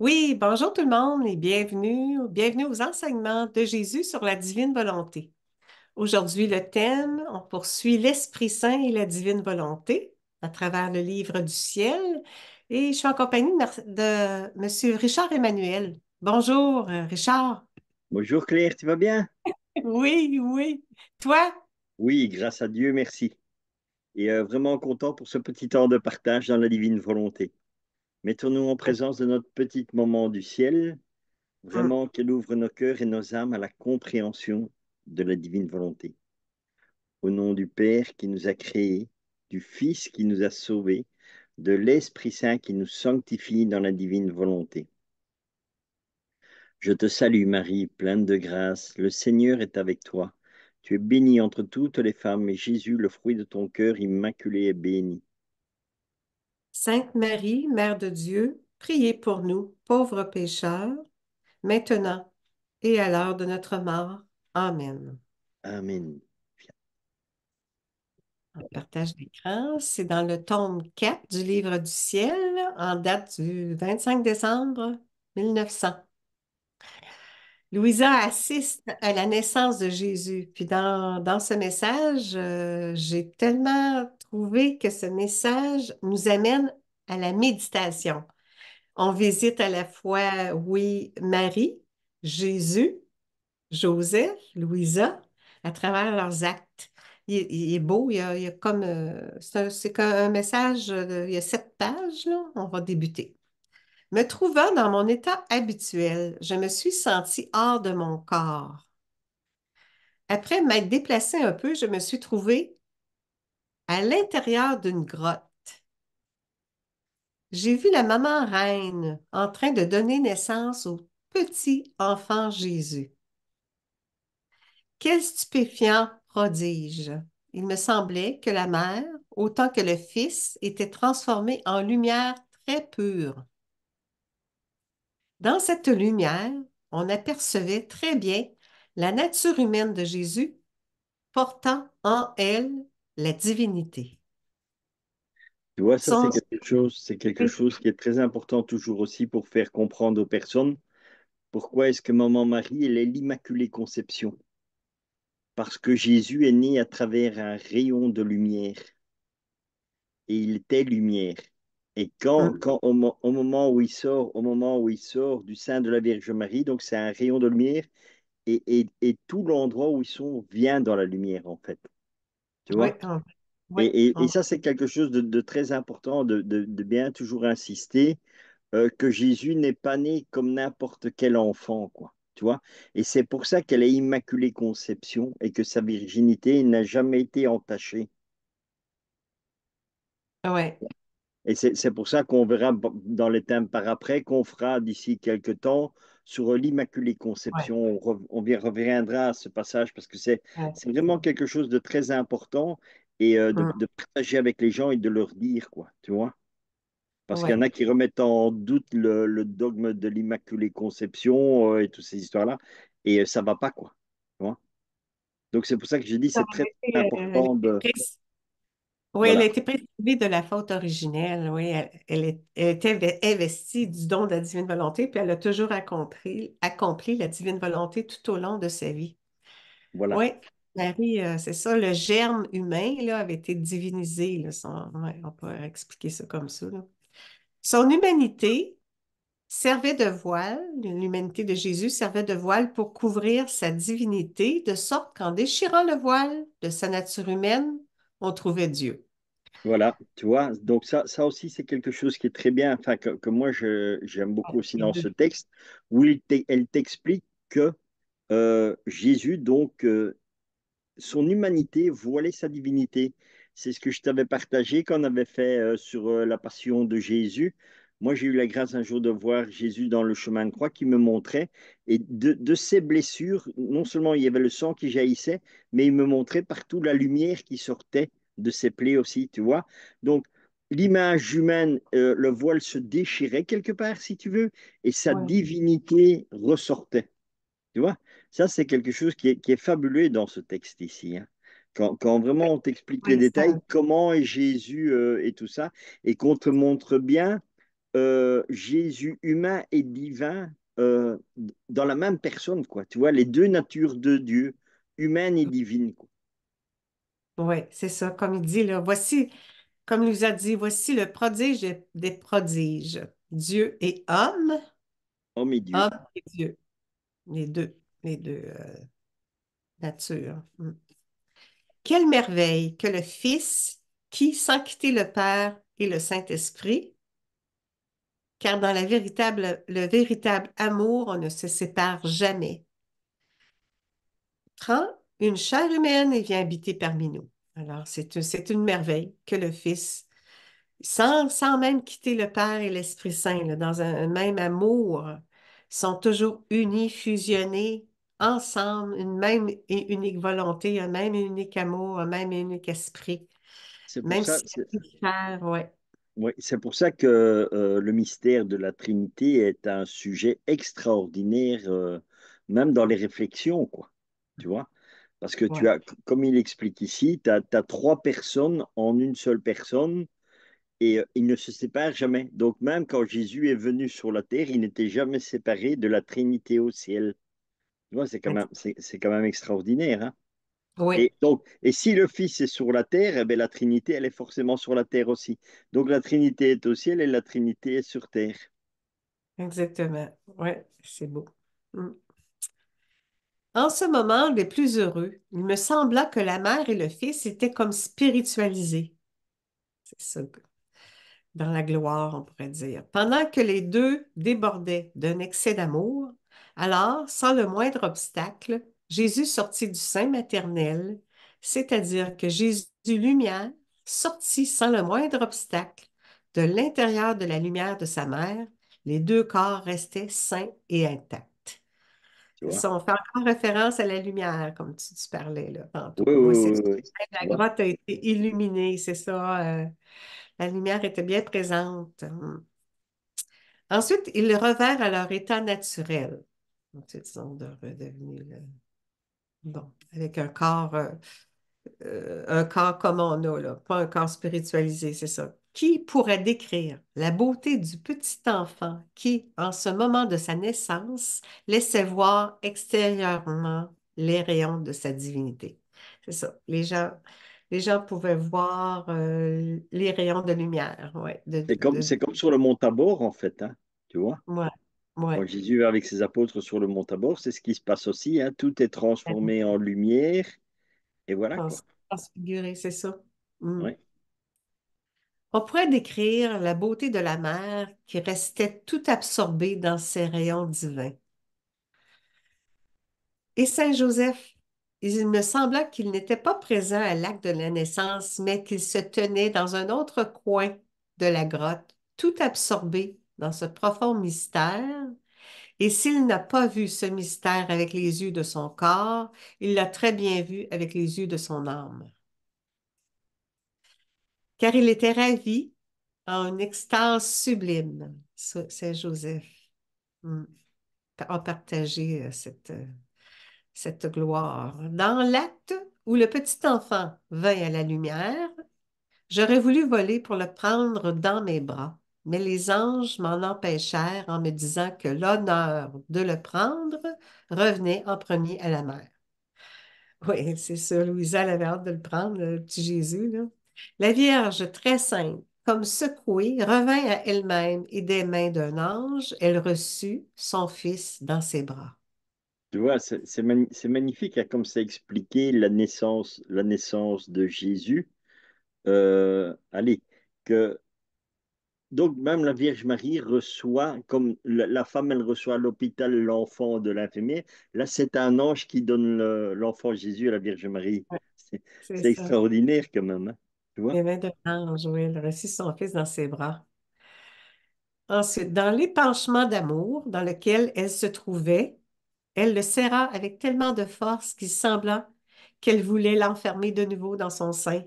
Oui, bonjour tout le monde et bienvenue aux enseignements de Jésus sur la divine volonté. Aujourd'hui, le thème, on poursuit l'Esprit Saint et la divine volonté à travers le livre du ciel et je suis en compagnie de Monsieur Richard Emmanuel. Bonjour, Richard. Bonjour Claire, tu vas bien? Oui, oui. Toi? Oui, grâce à Dieu, merci. Et vraiment content pour ce petit temps de partage dans la divine volonté. Mettons-nous en présence de notre petit moment du ciel, Hmm. vraiment qu'elle ouvre nos cœurs et nos âmes à la compréhension de la divine volonté. Au nom du Père qui nous a créés, du Fils qui nous a sauvés, de l'Esprit Saint qui nous sanctifie dans la divine volonté. Je te salue Marie, pleine de grâce, le Seigneur est avec toi. Tu es bénie entre toutes les femmes, et Jésus, le fruit de ton cœur immaculé, est béni. Sainte Marie, Mère de Dieu, priez pour nous, pauvres pécheurs, maintenant et à l'heure de notre mort. Amen. Amen. En partage d'écran, c'est dans le tome 4 du Livre du ciel, en date du 25 décembre 1900. Louisa assiste à la naissance de Jésus. Puis dans ce message, j'ai tellement trouvé que ce message nous amène à la méditation. On visite à la fois, oui, Marie, Jésus, Joseph, Louisa, à travers leurs actes. Il est beau, il y a comme, c'est comme un message, il y a 7 pages, là, on va débuter. Me trouvant dans mon état habituel, je me suis sentie hors de mon corps. Après m'être déplacée un peu, je me suis trouvée à l'intérieur d'une grotte. J'ai vu la maman reine en train de donner naissance au petit enfant Jésus. Quel stupéfiant prodige! Il me semblait que la mère, autant que le fils, était transformée en lumière très pure. Dans cette lumière, on apercevait très bien la nature humaine de Jésus portant en elle la divinité. Tu vois, ça, Son... c'est quelque chose qui est très important toujours aussi pour faire comprendre aux personnes pourquoi est-ce que Maman Marie, elle est l'Immaculée Conception. Parce que Jésus est né à travers un rayon de lumière. Et il était lumière. Et Mm. au moment où il sort du sein de la Vierge Marie, donc c'est un rayon de lumière, et tout l'endroit où ils sont vient dans la lumière, en fait. Tu Oui, vois? oui, Et ça, c'est quelque chose de très important de bien toujours insister, que Jésus n'est pas né comme n'importe quel enfant, quoi. Tu vois? Et c'est pour ça qu'elle est Immaculée Conception et que sa virginité n'a jamais été entachée. oui, Et c'est pour ça qu'on verra dans les thèmes par après, qu'on fera d'ici quelques temps sur l'Immaculée oui. Conception. On y reviendra à ce passage parce que c'est vraiment quelque chose de très important et Mm. de partager avec les gens et de leur dire, quoi, tu vois. Parce qu'il y en Ouais. a qui remettent en doute le dogme de l'Immaculée Conception et toutes ces histoires-là et ça va pas, quoi. Tu vois. Donc c'est pour ça que j'ai dit Ça c'est a très été, elle a important été de... oui, elle a Voilà, été préservée de la faute originelle. Oui, elle était investie du don de la divine volonté, puis elle a toujours accompli la divine volonté tout au long de sa vie. voilà. Oui, Marie, c'est ça, le germe humain là, avait été divinisé. Là, ouais, on peut expliquer ça comme ça. Là. Son humanité servait de voile, l'humanité de Jésus servait de voile pour couvrir sa divinité, de sorte qu'en déchirant le voile de sa nature humaine, on trouvait Dieu. Voilà, tu vois, donc ça aussi, c'est quelque chose qui est très bien, enfin, que moi, j'aime beaucoup aussi Les dans ce deux. texte, où elle t'explique que Jésus, donc, son humanité voilait sa divinité. C'est ce que je t'avais partagé quand on avait fait sur la passion de Jésus. Moi, j'ai eu la grâce un jour de voir Jésus dans le chemin de croix qui me montrait, et de ses blessures, non seulement il y avait le sang qui jaillissait, mais il me montrait partout la lumière qui sortait de ses plaies aussi, tu vois. Donc, l'image humaine, le voile se déchirait quelque part, si tu veux, et sa Ouais. divinité ressortait. Tu vois, ça, c'est quelque chose qui est fabuleux dans ce texte ici, hein. Quand vraiment on t'explique les Oui, détails, comment est Jésus et tout ça, et qu'on te montre bien Jésus humain et divin dans la même personne, quoi. Tu vois, les deux natures de Dieu, humaine et divine, quoi. Oui, c'est ça, comme il dit là, voici, comme il nous a dit, voici le prodige des prodiges. Dieu et Homme et Dieu. homme et Dieu, les deux natures. Mm. Quelle merveille que le Fils, qui, sans quitter le Père et le Saint-Esprit, car dans le véritable amour, on ne se sépare jamais, prend une chair humaine et vient habiter parmi nous. Alors, c'est une merveille que le Fils, sans même quitter le Père et l'Esprit Saint, là, dans un même amour, sont toujours unis, fusionnés, ensemble, une même et unique volonté, un même et unique amour, un même et unique esprit. C'est pour Même ça, si faire, ouais, ouais, c'est pour ça que le mystère de la Trinité est un sujet extraordinaire, même dans les réflexions, quoi. Tu vois? Parce que tu ouais, as, comme il explique ici, tu as trois personnes en une seule personne et ils ne se séparent jamais. Donc même quand Jésus est venu sur la terre, il n'était jamais séparé de la Trinité au ciel. Tu vois, c'est quand même extraordinaire, hein? oui, Et donc, et si le Fils est sur la terre, eh bien, la Trinité, elle est forcément sur la terre aussi. Donc la Trinité est au ciel et la Trinité est sur terre. exactement. Ouais, c'est beau. Mm. En ce moment des plus heureux, il me sembla que la mère et le fils étaient comme spiritualisés. C'est ça, dans la gloire, on pourrait dire. Pendant que les deux débordaient d'un excès d'amour, alors, sans le moindre obstacle, Jésus sortit du sein maternel, c'est-à-dire que Jésus lumière sortit sans le moindre obstacle de l'intérieur de la lumière de sa mère. Les deux corps restaient sains et intacts. Tu C'est vois? ça, on fait encore référence à la lumière, comme tu parlais là, tantôt. Oui, Oui, oui, c'est oui, ça. oui. Tu La vois? grotte a été illuminée, c'est ça. La lumière était bien présente. Ensuite, ils revinrent à leur état naturel. Ensuite, ils sont redevenus, là, bon, avec un corps comme on a, là, pas un corps spiritualisé, c'est ça. Qui pourrait décrire la beauté du petit enfant qui, en ce moment de sa naissance, laissait voir extérieurement les rayons de sa divinité? C'est ça. Les gens pouvaient voir les rayons de lumière, ouais, C'est comme sur le mont Tabor, en fait, hein. Tu vois? ouais, Quand ouais. Jésus est avec ses apôtres sur le mont Tabor, c'est ce qui se passe aussi, hein. Tout est transformé en lumière. Et voilà, quoi. Transfiguré, c'est ça. Mm. Ouais. On pourrait décrire la beauté de la mer qui restait tout absorbée dans ses rayons divins. Et Saint Joseph, il me sembla qu'il n'était pas présent à l'acte de la naissance, mais qu'il se tenait dans un autre coin de la grotte, tout absorbé dans ce profond mystère. Et s'il n'a pas vu ce mystère avec les yeux de son corps, il l'a très bien vu avec les yeux de son âme. Car il était ravi en une extase sublime. Saint Joseph mm, a partagé cette gloire. Dans l'acte où le petit enfant vint à la lumière, j'aurais voulu voler pour le prendre dans mes bras, mais les anges m'en empêchèrent en me disant que l'honneur de le prendre revenait en premier à la mère. Oui, c'est ça, Louisa, elle avait hâte de le prendre, le petit Jésus, là. La Vierge, très sainte, comme secouée, revint à elle-même et des mains d'un ange, elle reçut son fils dans ses bras. Tu vois, c'est magnifique, hein, comme ça expliqué la naissance de Jésus. Allez, que donc même la Vierge Marie reçoit, comme la femme, elle reçoit à l'hôpital l'enfant de l'infirmière. Là, c'est un ange qui donne l'enfant Jésus à la Vierge Marie. Ouais, C'est c'est c'est ça. extraordinaire quand même, hein, tu vois? Les mains d'un ange, oui, elle reçut son fils dans ses bras. Ensuite, dans l'épanchement d'amour dans lequel elle se trouvait, elle le serra avec tellement de force qu'il sembla qu'elle voulait l'enfermer de nouveau dans son sein.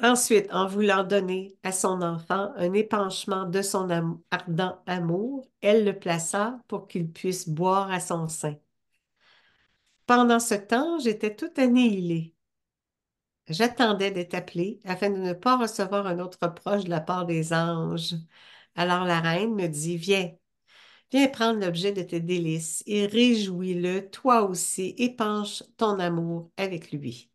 Ensuite, en voulant donner à son enfant un épanchement de son ardent amour, elle le plaça pour qu'il puisse boire à son sein. Pendant ce temps, j'étais tout annihilée. J'attendais d'être appelée afin de ne pas recevoir un autre reproche de la part des anges. Alors la reine me dit, viens prendre l'objet de tes délices et réjouis-le, toi aussi, épanche ton amour avec lui.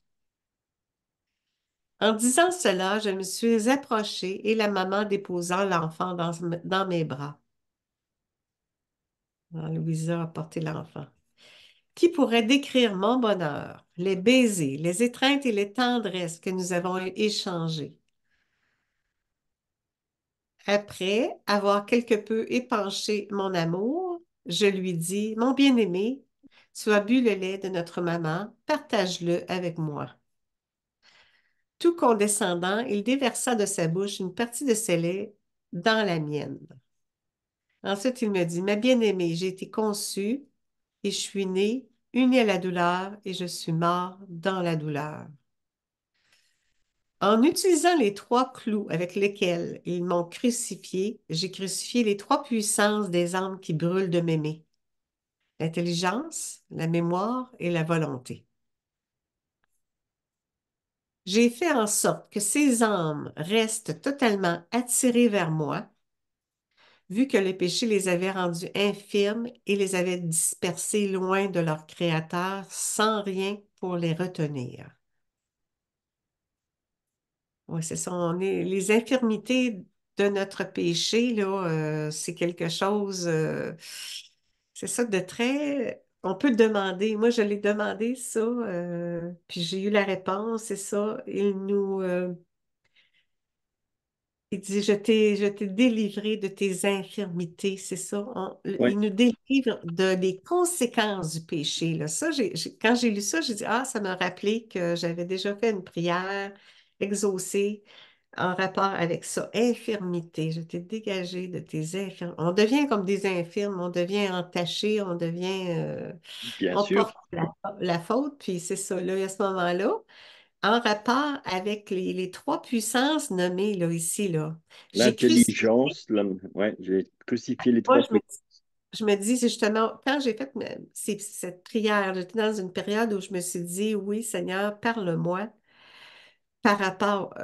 En disant cela, je me suis approchée et la maman déposant l'enfant dans mes bras. Alors, Louisa a porté l'enfant. Qui pourrait décrire mon bonheur, les baisers, les étreintes et les tendresses que nous avons échangées? Après avoir quelque peu épanché mon amour, je lui dis, mon bien-aimé, tu as bu le lait de notre maman, partage-le avec moi. Tout condescendant, il déversa de sa bouche une partie de ce lait dans la mienne. Ensuite, il me dit, ma bien-aimée, j'ai été conçue et je suis née, unie à la douleur et je suis mort dans la douleur. En utilisant les trois clous avec lesquels ils m'ont crucifié, j'ai crucifié les trois puissances des âmes qui brûlent de m'aimer, l'intelligence, la mémoire et la volonté. J'ai fait en sorte que ces âmes restent totalement attirées vers moi, vu que le péché les avait rendues infirmes et les avait dispersées loin de leur Créateur sans rien pour les retenir. Oui, c'est ça. Les infirmités de notre péché, là, c'est quelque chose, c'est ça de très. On peut le demander. Moi, je l'ai demandé, ça, puis j'ai eu la réponse, c'est ça. Il dit, je t'ai délivré de tes infirmités, c'est ça. Ouais, Il nous délivre de les conséquences du péché, là. Ça, quand j'ai lu ça, j'ai dit, ah, ça m'a rappelé que j'avais déjà fait une prière exaucée en rapport avec ça. Infirmité, je t'ai dégagé de tes infirmités. On devient comme des infirmes, on devient entaché, bien on sûr. porte la faute, puis c'est ça, là, à ce moment-là en rapport avec les trois puissances nommées là, ici, là. J'ai crucifié, L'intelligence, ouais, j'ai crucifié les moi, trois puits. je me dis, c'est justement, quand j'ai fait cette prière, j'étais dans une période où je me suis dit, oui, Seigneur, parle-moi par rapport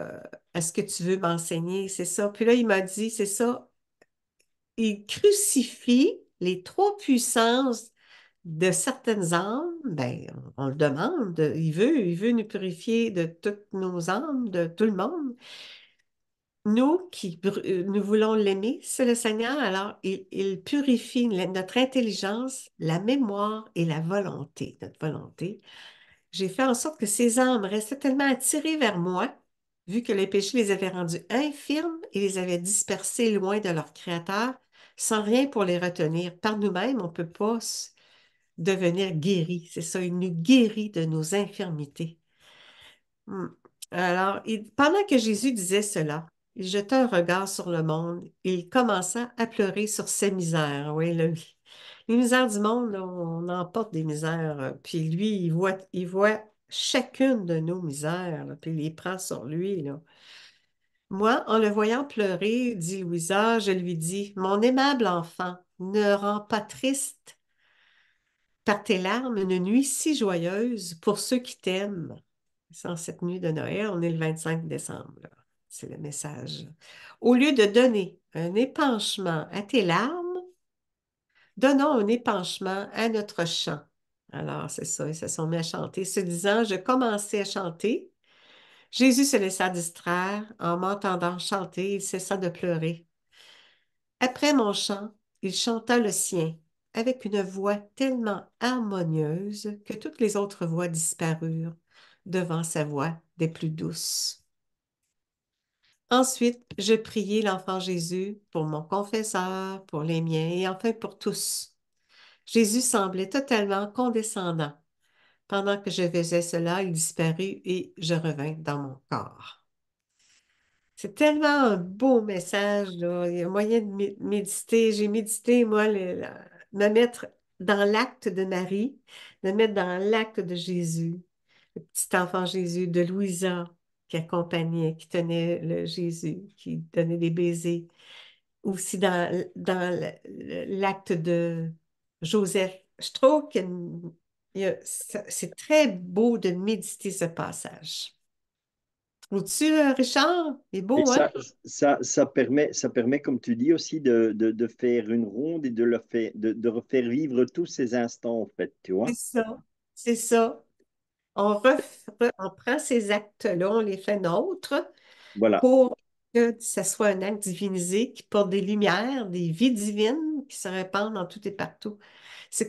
à ce que tu veux m'enseigner, c'est ça. Puis là, il m'a dit, c'est ça, il crucifie les trois puissances de certaines âmes, ben, on le demande, il veut nous purifier de toutes nos âmes, de tout le monde. Nous nous voulons l'aimer, c'est le Seigneur, alors il purifie notre intelligence, la mémoire et la volonté, notre volonté. J'ai fait en sorte que ces âmes restaient tellement attirées vers moi, vu que les péchés les avaient rendus infirmes et les avaient dispersés loin de leur Créateur, sans rien pour les retenir. Par nous-mêmes, on ne peut pas devenir guéri. C'est ça, il nous guérit de nos infirmités. Hmm. Alors, pendant que Jésus disait cela, il jeta un regard sur le monde et il commença à pleurer sur ses misères. Oui, les misères du monde, là, on emporte des misères. Puis lui, il voit chacune de nos misères, là, puis il les prend sur lui, là. Moi, en le voyant pleurer, dit Louisa, je lui dis, mon aimable enfant, ne rends pas triste par tes larmes une nuit si joyeuse pour ceux qui t'aiment. Sans cette nuit de Noël, on est le 25 décembre, là. C'est le message. Au lieu de donner un épanchement à tes larmes, donnons un épanchement à notre chant. Alors, c'est ça, ils se sont mis à chanter. Se disant, je commençais à chanter. Jésus se laissa distraire. En m'entendant chanter, il cessa de pleurer. Après mon chant, il chanta le sien avec une voix tellement harmonieuse que toutes les autres voix disparurent devant sa voix des plus douces. Ensuite, je priai l'enfant Jésus pour mon confesseur, pour les miens et enfin pour tous. Jésus semblait totalement condescendant. Pendant que je faisais cela, il disparut et je revins dans mon corps. C'est tellement un beau message, là. Il y a moyen de méditer. J'ai médité, moi, me mettre dans l'acte de Marie, me mettre dans l'acte de Jésus, le petit enfant Jésus, de Louisa, qui accompagnait, qui tenait le Jésus, qui donnait des baisers. Aussi dans l'acte de Joseph. Je trouve que c'est très beau de méditer ce passage. Trouves-tu, Richard? Il est Et beau, hein? ça permet, comme tu dis aussi, de faire une ronde et de refaire vivre tous ces instants, en fait, tu C'est vois? ça. C'est ça. On prend ces actes-là, on les fait nôtres Voilà, pour que ça soit un acte divinisé qui porte des lumières, des vies divines qui se répandent en tout et partout. C'est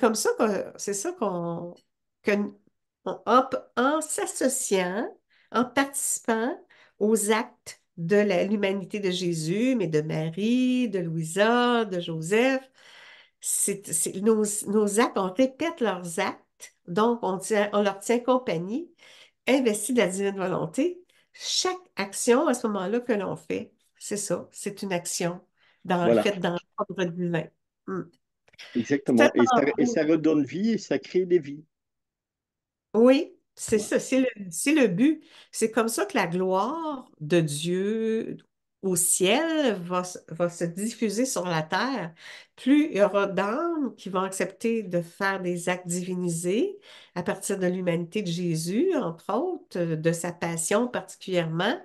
ça que, en s'associant, en participant aux actes de l'humanité de Jésus, mais de Marie, de Louisa, de Joseph, nos actes, on répète leurs actes, donc on leur tient compagnie, investi de la divine volonté. Chaque action à ce moment-là que l'on fait, c'est ça, c'est une action voilà, faite dans l'ordre divin. Hmm. C'est exactement. tellement Et beau. ça redonne vie et ça crée des vies, Oui, tu c'est vois? ça, c'est le but. C'est comme ça que la gloire de Dieu au ciel va se diffuser sur la terre. Plus il y aura d'âmes qui vont accepter de faire des actes divinisés à partir de l'humanité de Jésus, entre autres, de sa passion particulièrement,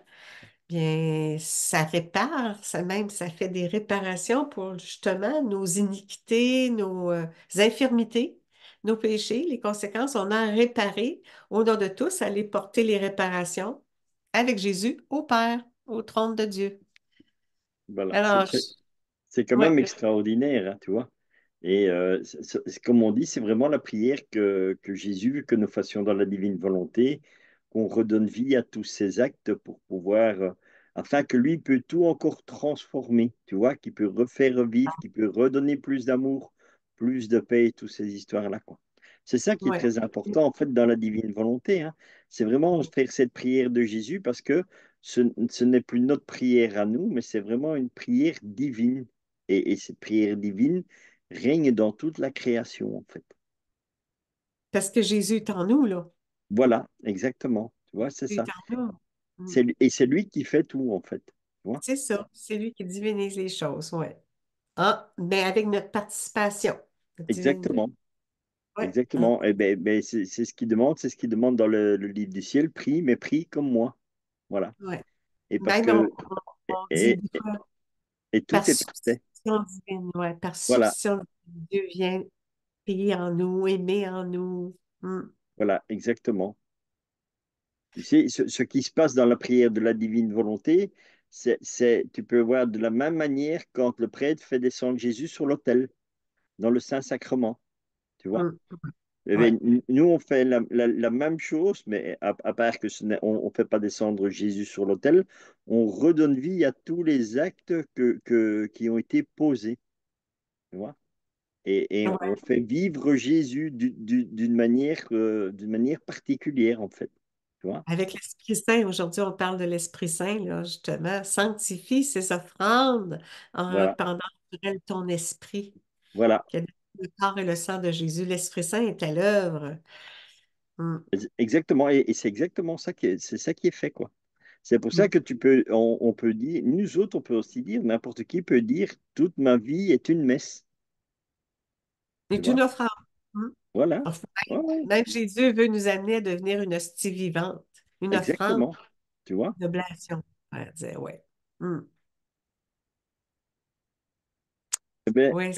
bien, ça répare, ça fait des réparations pour justement nos iniquités, nos infirmités, nos péchés, les conséquences. On a à réparer au nom de tous, aller porter les réparations avec Jésus au Père, au trône de Dieu. Voilà, Alors, c'est quand ouais, même extraordinaire, hein, tu vois? Et comme on dit, c'est vraiment la prière que Jésus veut que nous fassions dans la divine volonté, qu'on redonne vie à tous ces actes pour pouvoir, afin que lui peut tout encore transformer, tu vois, qu'il peut refaire revivre, qu'il peut redonner plus d'amour, plus de paix et toutes ces histoires-là, quoi. C'est ça qui est ouais. très important, en fait, dans la divine volonté, hein. C'est vraiment faire cette prière de Jésus parce que ce n'est plus notre prière à nous, mais c'est vraiment une prière divine. Et cette prière divine, règne dans toute la création, en fait. Parce que Jésus est en nous, là. Voilà, exactement. Tu vois, c'est Jésus ça. est en nous. Mm. Et c'est lui qui fait tout, en fait. Tu vois? C'est ça, c'est lui qui divinise les choses, ouais. Ah, mais avec notre participation, notre divinité. Exactement. Ouais, hein, Exactement. Et c'est ce qu'il demande, c'est ce qu'il demande dans le livre du ciel, prie, mais prie comme moi. Voilà. ouais. Et parce Même que, on dit et, des fois, et par tout est parfait. substitution divine, ouais, par Voilà, substitution divine, Dieu vient prier en nous, aimer en nous. Hmm. voilà, exactement. Tu sais, ce qui se passe dans la prière de la divine volonté, tu peux voir de la même manière quand le prêtre fait descendre Jésus sur l'autel, dans le Saint-Sacrement. Tu vois? Hmm. Eh bien, Ouais, nous, on fait la même chose, mais à part que on ne fait pas descendre Jésus sur l'autel, on redonne vie à tous les actes qui ont été posés. Tu vois? Et on ouais. fait vivre Jésus d'une manière particulière, en fait. Tu vois? Avec l'Esprit Saint, aujourd'hui, on parle de l'Esprit Saint, là, justement. Sanctifie ces offrandes en Voilà, répandant sur elles ton esprit, voilà. qui est le corps et le sang de Jésus. L'Esprit Saint est à l'œuvre. Hmm. Exactement. Et c'est exactement ça c'est ça qui est fait, quoi. C'est pour ça Hmm. que on peut dire, nous autres, on peut aussi dire, n'importe qui peut dire, toute ma vie est une messe. Tu C'est vois? une offrande. Hmm. Voilà. Enfin, Ouais, ouais, même Jésus veut nous amener à devenir une hostie vivante, une offrande exactement. Tu vois? d'oblation. On va dire, ouais. Hmm. Eh bien, Ouais.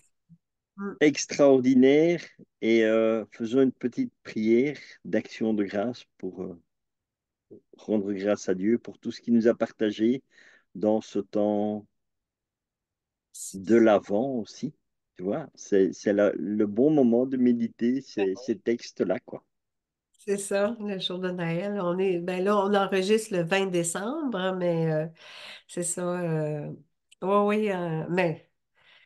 Hmm. extraordinaire. Et faisons une petite prière d'action de grâce pour rendre grâce à Dieu pour tout ce qu'il nous a partagé dans ce temps de l'Avent aussi. Tu vois? C'est le bon moment de méditer ces textes-là, quoi. C'est ça, le jour de Noël. Ben là, on enregistre le 20 décembre, mais c'est ça. Oui, oui, mais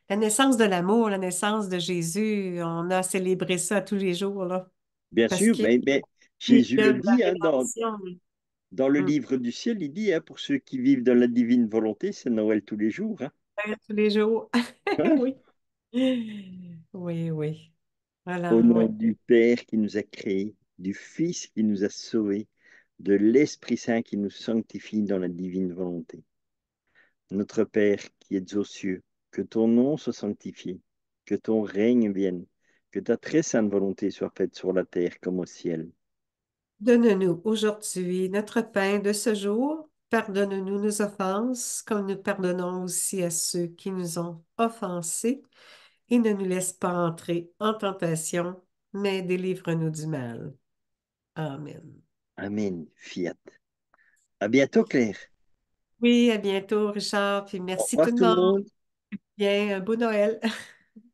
la naissance de l'amour, la naissance de Jésus, on a célébré ça tous les jours, là, Bien parce sûr, qu'il mais est Jésus le l'œuvre de la dit, hein, rédemption. dans le Hmm. livre du ciel, il dit, hein, pour ceux qui vivent dans la divine volonté, c'est Noël tous les jours, hein. Tous les jours. Hein. Oui. Oui, oui. Au Voilà, nom oui. du Père qui nous a créés, du Fils qui nous a sauvés, de l'Esprit Saint qui nous sanctifie dans la divine volonté. Notre Père qui es aux cieux, que ton nom soit sanctifié, que ton règne vienne, que ta très sainte volonté soit faite sur la terre comme au ciel. Donne-nous aujourd'hui notre pain de ce jour. Pardonne-nous nos offenses, comme nous pardonnons aussi à ceux qui nous ont offensés, et ne nous laisse pas entrer en tentation, mais délivre-nous du mal. Amen. Amen. Fiat. À bientôt, Claire. Oui, à bientôt, Richard, puis Au merci tout revoir le tout le monde. monde. Bien, un beau Noël.